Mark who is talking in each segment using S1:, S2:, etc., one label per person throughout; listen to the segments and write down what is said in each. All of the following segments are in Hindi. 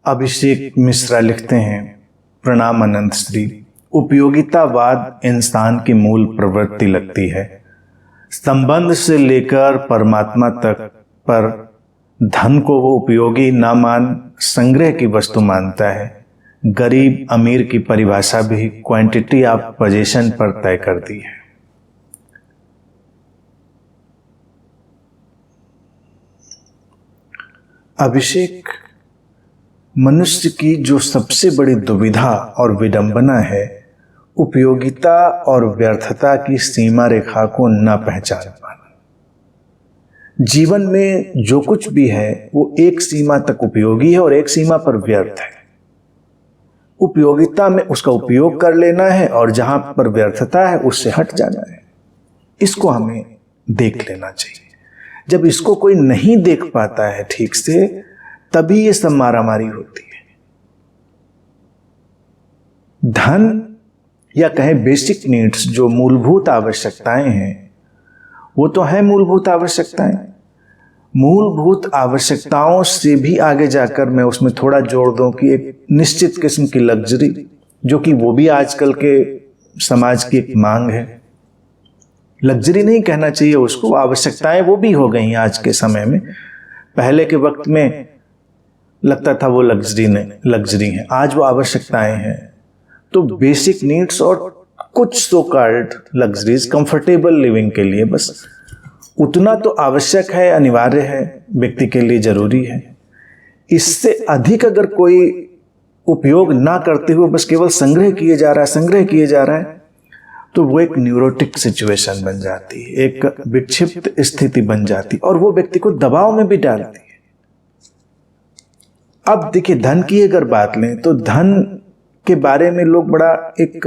S1: अभिषेक मिश्रा लिखते हैं, प्रणाम अनंत श्री। उपयोगितावाद इंसान की मूल प्रवृत्ति लगती है। संबंध से लेकर परमात्मा तक, पर धन को वो उपयोगी ना मान संग्रह की वस्तु मानता है। गरीब अमीर की परिभाषा भी क्वांटिटी ऑफ पोजीशन पर तय करती है। अभिषेक, मनुष्य की जो सबसे बड़ी दुविधा और विडंबना है, उपयोगिता और व्यर्थता की सीमा रेखा को न पहचान पाना। जीवन में जो कुछ भी है वो एक सीमा तक उपयोगी है और एक सीमा पर व्यर्थ है। उपयोगिता में उसका उपयोग कर लेना है और जहां पर व्यर्थता है उससे हट जाना है। इसको हमें देख लेना चाहिए। जब इसको कोई नहीं देख पाता है ठीक से, तभी ये सब मारामारी होती है। धन या कहें बेसिक नीड्स, जो मूलभूत आवश्यकताएं हैं, वो तो है मूलभूत आवश्यकताएं। मूलभूत आवश्यकताओं से भी आगे जाकर मैं उसमें थोड़ा जोड़ दूं कि एक निश्चित किस्म की लग्जरी, जो कि वो भी आजकल के समाज की एक मांग है। लग्जरी नहीं कहना चाहिए उसको, आवश्यकताएं वो भी हो गई आज के समय में। पहले के वक्त में लगता था वो लग्जरी है, आज वो आवश्यकताएं हैं। तो बेसिक नीड्स और कुछ so called luxuries comfortable living के लिए, बस उतना तो आवश्यक है, अनिवार्य है, व्यक्ति के लिए जरूरी है। इससे अधिक अगर कोई उपयोग ना करते हुए बस केवल संग्रह किए जा रहा है, तो वो एक न्यूरोटिक सिचुएशन बन जाती है, एक विक्षिप्त स्थिति बन जाती है और वो व्यक्ति को दबाव में भी डालती है। अब देखिए, धन की अगर बात लें तो धन के बारे में लोग बड़ा एक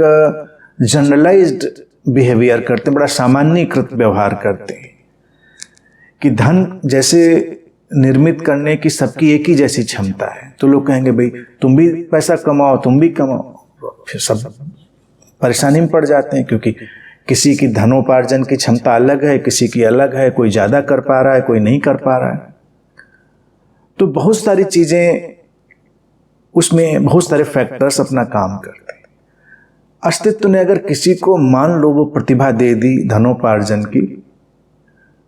S1: जनरलाइज्ड बिहेवियर करते हैं, बड़ा सामान्यीकृत व्यवहार करते हैं कि धन जैसे निर्मित करने की सबकी एक ही जैसी क्षमता है। तो लोग कहेंगे भाई तुम भी पैसा कमाओ, तुम भी कमाओ। फिर सब परेशानी में पड़ जाते हैं, क्योंकि किसी की धनोपार्जन की क्षमता अलग है, किसी की अलग है, कोई ज़्यादा कर पा रहा है, कोई नहीं कर पा रहा है। तो बहुत सारी चीज़ें उसमें, बहुत सारे फैक्टर्स अपना काम करते हैं। अस्तित्व ने अगर किसी को मान लो वो प्रतिभा दे दी धनोपार्जन की,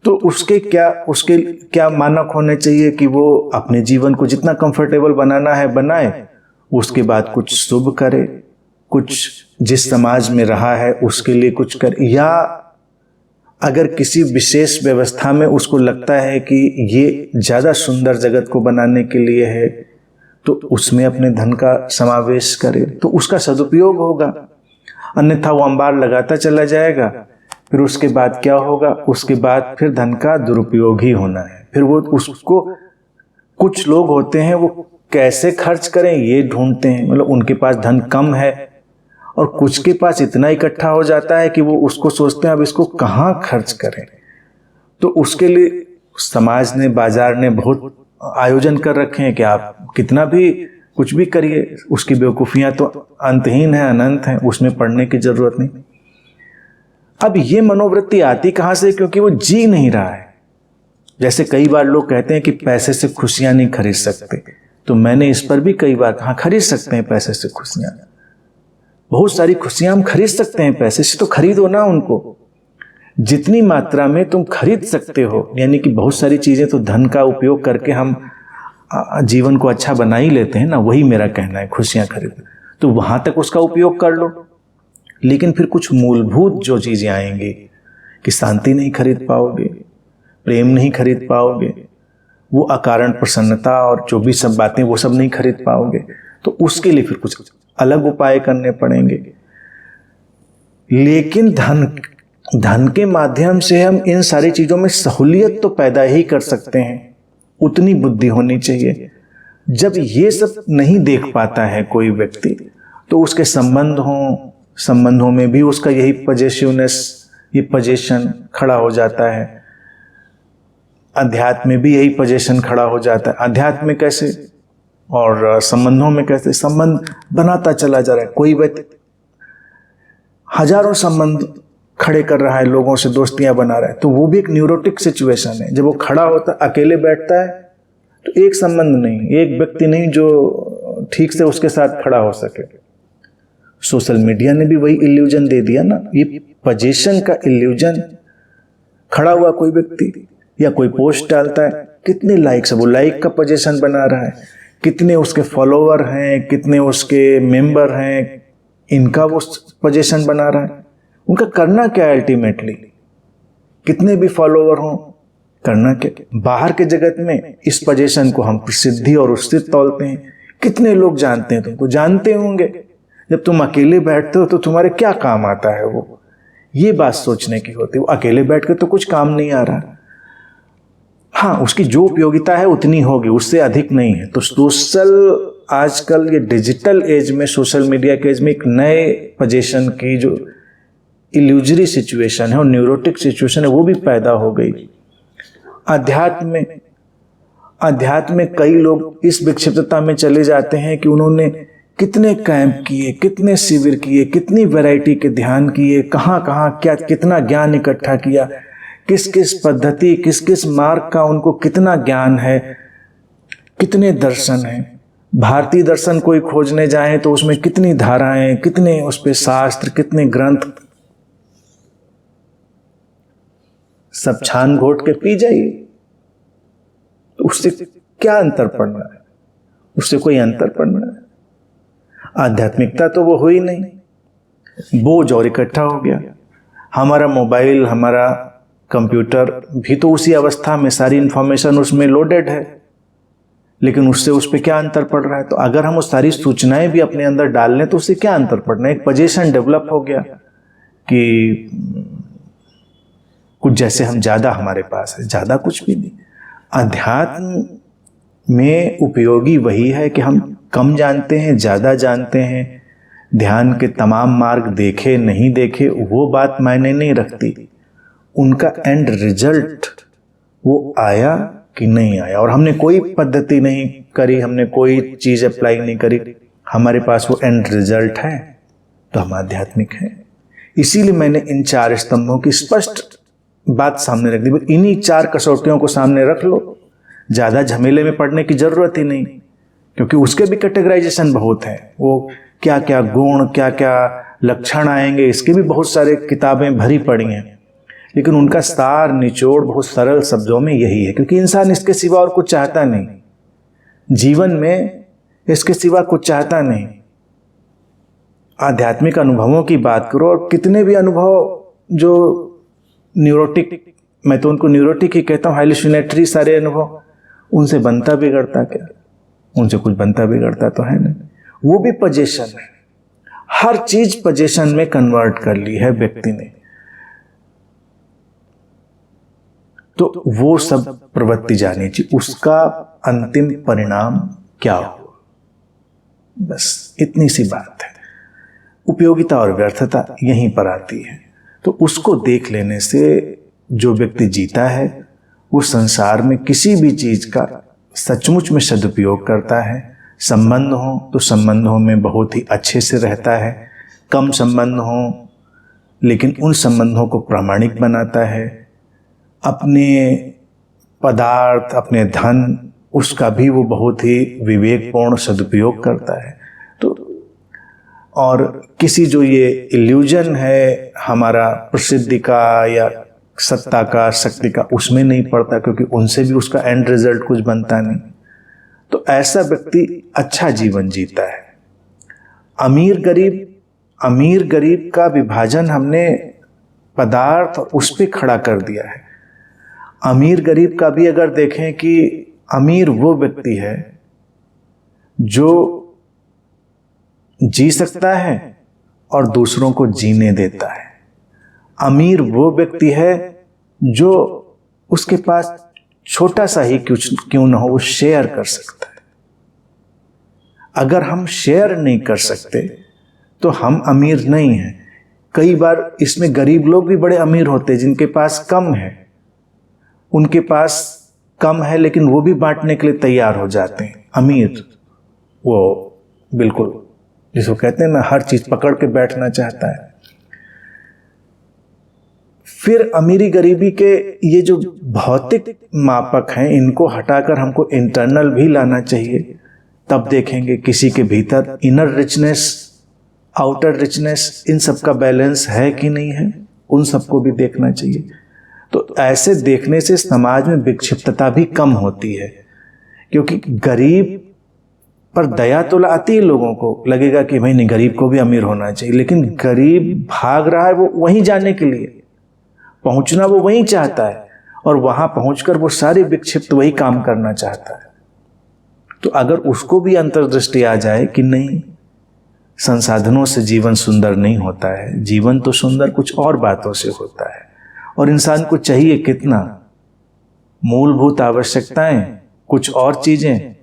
S1: तो उसके क्या मानक होने चाहिए कि वो अपने जीवन को जितना कंफर्टेबल बनाना है बनाए, उसके बाद कुछ शुभ करे, कुछ जिस समाज में रहा है उसके लिए कुछ करे। या अगर किसी विशेष व्यवस्था में उसको लगता है कि ये ज़्यादा सुंदर जगत को बनाने के लिए है, तो उसमें अपने धन का समावेश करे, तो उसका सदुपयोग होगा। अन्यथा वो अंबार लगाता चला जाएगा, फिर उसके बाद क्या होगा? उसके बाद फिर धन का दुरुपयोग ही होना है। फिर वो उसको, कुछ लोग होते हैं वो कैसे खर्च करें ये ढूंढते हैं, मतलब उनके पास धन कम है और कुछ के पास इतना इकट्ठा हो जाता है कि वो उसको सोचते हैं अब इसको कहाँ खर्च करें। तो उसके लिए समाज ने, बाजार ने बहुत आयोजन कर रखे हैं कि आप कितना भी कुछ भी करिए, उसकी बेवकूफ़ियाँ तो अंतहीन है, अनंत हैं, उसमें पढ़ने की जरूरत नहीं। अब ये मनोवृत्ति आती कहाँ से? क्योंकि वो जी नहीं रहा है। जैसे कई बार लोग कहते हैं कि पैसे से खुशियाँ नहीं खरीद सकते, तो मैंने इस पर भी कई बार कहा, खरीद सकते हैं पैसे से खुशियाँ, बहुत सारी खुशियाँ हम खरीद सकते हैं पैसे से। तो खरीदो ना उनको, जितनी मात्रा में तुम खरीद सकते हो। यानी कि बहुत सारी चीज़ें तो धन का उपयोग करके हम जीवन को अच्छा बना ही लेते हैं ना, वही मेरा कहना है, खुशियाँ खरीद, तो वहाँ तक उसका उपयोग कर लो। लेकिन फिर कुछ मूलभूत जो चीज़ें आएंगी कि शांति नहीं खरीद पाओगे, प्रेम नहीं खरीद पाओगे, वो अकारण प्रसन्नता और जो भी सब बातें वो सब नहीं खरीद पाओगे, तो उसके लिए फिर कुछ अलग उपाय करने पड़ेंगे। लेकिन धन के माध्यम से हम इन सारी चीज़ों में सहूलियत तो पैदा ही कर सकते हैं, उतनी बुद्धि होनी चाहिए। जब ये सब नहीं देख पाता है कोई व्यक्ति, तो उसके संबंधों में भी उसका यही पजेसिवनेस, ये पजेशन खड़ा हो जाता है। अध्यात्म में भी यही पजेशन खड़ा हो जाता है। अध्यात्म में कैसे और संबंधों में कैसे? संबंध बनाता चला जा रहा है। कोई व्यक्ति हजारों संबंध खड़े कर रहा है, लोगों से दोस्तियां बना रहा है, तो वो भी एक न्यूरोटिक सिचुएशन है। जब वो खड़ा होता, अकेले बैठता है, तो एक संबंध नहीं, एक व्यक्ति नहीं जो ठीक से उसके साथ खड़ा हो सके। सोशल मीडिया ने भी वही इल्यूजन दे दिया ना, ये पोजीशन का इल्यूजन। खड़ा हुआ कोई व्यक्ति या कोई पोस्ट डालता है, कितने लाइक्स है, वो लाइक का पोजीशन बना रहा है, कितने उसके फॉलोवर हैं, कितने उसके मेंबर हैं, इनका वो पोजीशन बना रहा है। उनका करना क्या है अल्टीमेटली, कितने भी फॉलोवर हों, करना क्या। बाहर के जगत में इस पोजीशन को हम प्रसिद्धि और अस्तित्व तौलते हैं। कितने लोग जानते हैं, तुमको जानते होंगे, जब तुम अकेले बैठते हो तो तुम्हारे क्या काम आता है वो, ये बात सोचने की होती है। वो अकेले बैठ के तो कुछ काम नहीं आ रहा, हाँ उसकी जो उपयोगिता है उतनी होगी, उससे अधिक नहीं है। तो सोशल आजकल ये डिजिटल एज में, सोशल मीडिया के एज में एक नए पोजीशन की जो इल्यूजरी सिचुएशन है और न्यूरोटिक सिचुएशन है वो भी पैदा हो गई। अध्यात्म में कई लोग इस विक्षिप्तता में चले जाते हैं कि उन्होंने कितने कैंप किए, कितने शिविर किए, कितनी वैरायटी के ध्यान किए, कहाँ कहाँ क्या कितना ज्ञान इकट्ठा किया, किस किस पद्धति, किस किस मार्ग का उनको कितना ज्ञान है, कितने दर्शन हैं। भारतीय दर्शन कोई खोजने जाए तो उसमें कितनी धाराएं, कितने उस पे शास्त्र, कितने ग्रंथ, सब छान घोट के पी जाइए तो उससे क्या अंतर पड़ना है, उससे कोई अंतर पड़ना है। आध्यात्मिकता तो वो हुई नहीं, बोझ और इकट्ठा हो गया। हमारा मोबाइल, हमारा कंप्यूटर भी तो उसी अवस्था में, सारी इंफॉर्मेशन उसमें लोडेड है, लेकिन उससे उस पर क्या अंतर पड़ रहा है। तो अगर हम वो सारी सूचनाएं भी अपने अंदर डाल लें तो उससे क्या अंतर पड़ना है। एक पोजीशन डेवलप हो गया कि कुछ जैसे हम ज्यादा हमारे पास है, ज्यादा कुछ भी नहीं। अध्यात्म में उपयोगी वही है कि हम कम जानते हैं, ज्यादा जानते हैं। ध्यान के तमाम मार्ग देखे नहीं देखे वो बात मायने नहीं रखती, उनका एंड रिजल्ट वो आया कि नहीं आया। और हमने कोई पद्धति नहीं करी, हमने कोई चीज अप्लाई नहीं करी, हमारे पास वो एंड रिजल्ट है तो हम आध्यात्मिक हैं। इसीलिए मैंने इन 4 स्तंभों की स्पष्ट बात सामने रख दी। इन्हीं 4 कसौटियों को सामने रख लो, ज्यादा झमेले में पड़ने की जरूरत ही नहीं, क्योंकि उसके भी कैटेगराइजेशन बहुत है। वो क्या क्या गुण, क्या क्या लक्षण आएंगे, इसके भी बहुत सारे किताबें भरी पड़ी हैं, लेकिन उनका सार निचोड़ बहुत सरल शब्दों में यही है, क्योंकि इंसान इसके सिवा और कुछ चाहता नहीं, जीवन में इसके सिवा कुछ चाहता नहीं। आध्यात्मिक अनुभवों की बात करो और कितने भी अनुभव जो न्यूरोटिक, मैं तो उनको न्यूरोटिक ही कहता हूँ, हाइलुसिनेटरी सारे अनुभव, उनसे बनता बिगड़ता क्या, उनसे कुछ बनता बिगड़ता तो है नहीं। वो भी पोजीशन है, हर चीज पोजीशन में कन्वर्ट कर ली है व्यक्ति ने। तो वो सब प्रवृत्ति जानी चाहिए, उसका अंतिम परिणाम क्या हो, बस इतनी सी बात है। उपयोगिता और व्यर्थता यहीं पर आती है। तो उसको देख लेने से जो व्यक्ति जीता है वो संसार में किसी भी चीज का सचमुच में सदुपयोग करता है। संबंध हो तो संबंधों में बहुत ही अच्छे से रहता है, कम संबंध हो लेकिन उन संबंधों को प्रामाणिक बनाता है। अपने पदार्थ, अपने धन, उसका भी वो बहुत ही विवेकपूर्ण सदुपयोग करता है। तो और किसी जो ये इल्यूजन है हमारा प्रसिद्धि का या सत्ता का, शक्ति का, उसमें नहीं पड़ता, क्योंकि उनसे भी उसका एंड रिजल्ट कुछ बनता नहीं। तो ऐसा व्यक्ति अच्छा जीवन जीता है। अमीर गरीब का विभाजन हमने पदार्थ और उस पे खड़ा कर दिया है। अमीर गरीब का भी अगर देखें कि अमीर वो व्यक्ति है जो जी सकता है और दूसरों को जीने देता है। अमीर वो व्यक्ति है जो उसके पास छोटा सा ही क्यों ना हो वो शेयर कर सकता है। अगर हम शेयर नहीं कर सकते तो हम अमीर नहीं हैं। कई बार इसमें गरीब लोग भी बड़े अमीर होते हैं, जिनके पास कम है, उनके पास कम है लेकिन वो भी बांटने के लिए तैयार हो जाते हैं। अमीर वो बिल्कुल जिसको कहते हैं ना, हर चीज पकड़ के बैठना चाहता है। फिर अमीरी गरीबी के ये जो भौतिक मापक हैं, इनको हटाकर हमको इंटरनल भी लाना चाहिए तब देखेंगे किसी के भीतर इनर रिचनेस, आउटर रिचनेस, इन सब का बैलेंस है कि नहीं है, उन सबको भी देखना चाहिए। तो ऐसे देखने से समाज में विक्षिप्तता भी कम होती है, क्योंकि गरीब पर दया तो आती है, लोगों को लगेगा कि भाई नहीं, गरीब को भी अमीर होना चाहिए, लेकिन गरीब भाग रहा है वो वहीं जाने के लिए, पहुंचना वो वहीं चाहता है, और वहां पहुंचकर वो सारी विक्षिप्त वही काम करना चाहता है। तो अगर उसको भी अंतर्दृष्टि आ जाए कि नहीं, संसाधनों से जीवन सुंदर नहीं होता है, जीवन तो सुंदर कुछ और बातों से होता है, और इंसान को चाहिए कितना, मूलभूत आवश्यकताएं, कुछ और चीजें,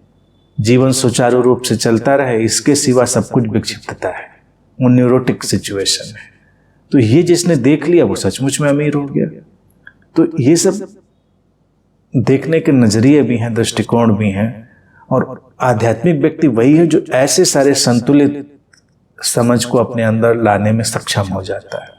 S1: जीवन सुचारू रूप से चलता रहे, इसके सिवा सब कुछ विक्षिप्तता है, वो न्यूरोटिक सिचुएशन है। तो ये जिसने देख लिया वो सचमुच में अमीर हो गया। तो ये सब देखने के नजरिए भी हैं, दृष्टिकोण भी हैं, और आध्यात्मिक व्यक्ति वही है जो ऐसे सारे संतुलित समझ को अपने अंदर लाने में सक्षम हो जाता है।